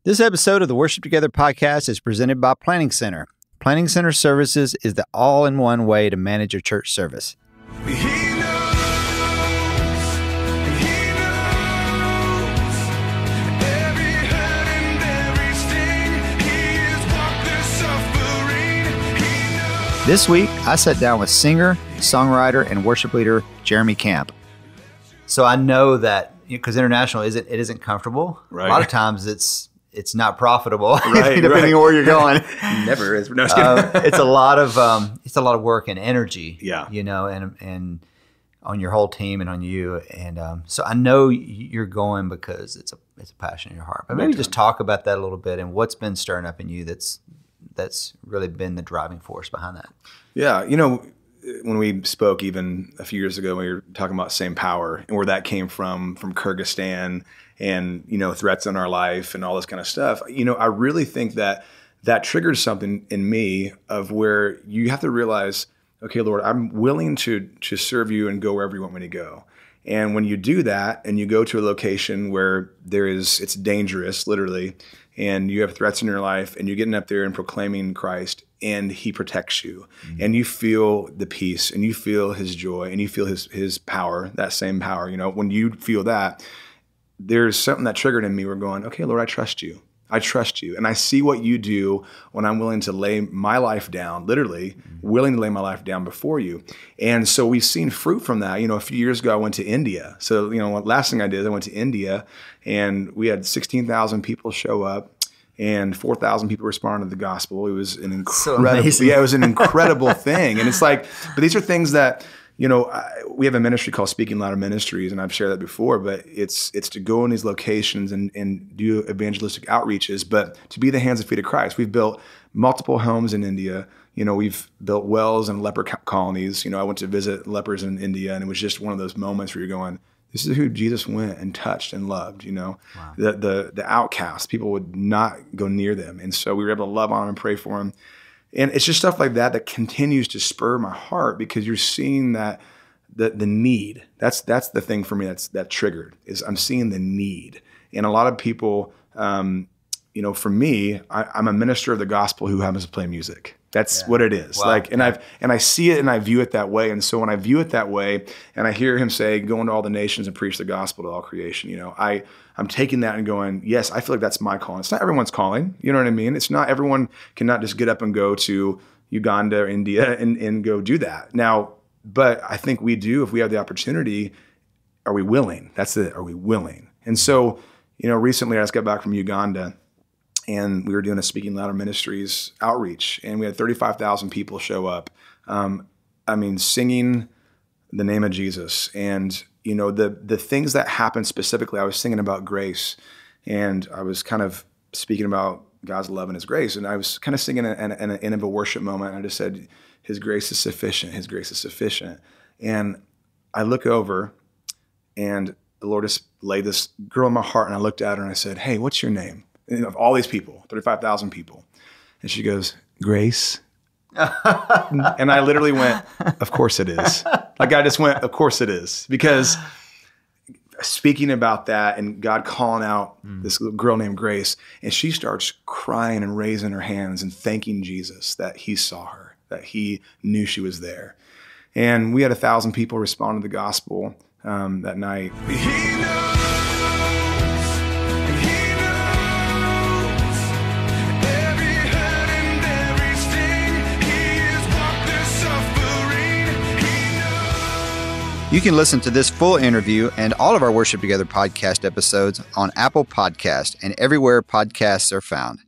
This episode of the Worship Together podcast is presented by Planning Center. Planning Center Services is the all-in-one way to manage your church service. This week, I sat down with singer, songwriter, and worship leader Jeremy Camp. So I know that because international isn't comfortable. Right. A lot of times it's not profitable, right, depending on where you're going. Never is. No, it's a lot of work and energy. Yeah. And on your whole team and on you. And so I know you're going because it's a passion in your heart. But maybe just talk about that a little bit and what's been stirring up in you that's really been the driving force behind that. Yeah. When we spoke even a few years ago, we were talking about same power and where that came from Kyrgyzstan and, threats in our life and all this kind of stuff. I really think that triggers something in me of where you have to realize, okay, Lord, I'm willing to serve you and go wherever you want me to go. And when you do that and you go to a location where it's dangerous, literally, and you have threats in your life and you're getting up there and proclaiming Christ and he protects you and you feel the peace and you feel his joy and you feel his power, that same power, when you feel that, there's something that triggered in me. We're going, okay, Lord, I trust you. I trust you. And I see what you do when I'm willing to lay my life down, literally willing to lay my life down before you. And so we've seen fruit from that. A few years ago, I went to India. So, last thing I did, I went to India and we had 16,000 people show up and 4,000 people responded to the gospel. It was an incredible, it was an incredible thing. And it's like, but these are things that, we have a ministry called Speaking Louder Ministries, and I've shared that before, but it's to go in these locations and do evangelistic outreaches, but to be the hands and feet of Christ. We've built multiple homes in India. We've built wells and leper colonies. I went to visit lepers in India, and it was just one of those moments where you're going, this is who Jesus went and touched and loved, Wow. The outcasts, people would not go near them. And so we were able to love on them and pray for them. And it's just stuff like that continues to spur my heart because you're seeing that the need. That's the thing for me that triggered is I'm seeing the need. And a lot of people, for me, I'm a minister of the gospel who happens to play music. That's what it is. Wow. And I see it and I view it that way. And so when I view it that way and I hear him say, go into all the nations and preach the gospel to all creation, I'm taking that and going, yes, I feel like that's my calling. It's not everyone's calling. You know what I mean? It's not everyone cannot just get up and go to Uganda or India and go do that. Now, but I think we do, if we have the opportunity, are we willing? That's it. Are we willing? And so, recently I just got back from Uganda and we were doing a Speaking Louder Ministries outreach and we had 35,000 people show up. Singing the name of Jesus. And, the things that happened specifically, I was singing about grace and I was kind of speaking about God's love and his grace. And I was kind of singing in an end of a worship moment. And I just said, his grace is sufficient. His grace is sufficient. And I look over and the Lord just laid this girl in my heart. And I looked at her and I said, hey, what's your name? And of all these people, 35,000 people. And she goes, Grace. And I literally went, of course it is. I just went, of course it is. Because speaking about that and God calling out this girl named Grace, and she starts crying and raising her hands and thanking Jesus that he saw her, that he knew she was there. And we had 1,000 people respond to the gospel that night. You can listen to this full interview and all of our Worship Together podcast episodes on Apple Podcast and everywhere podcasts are found.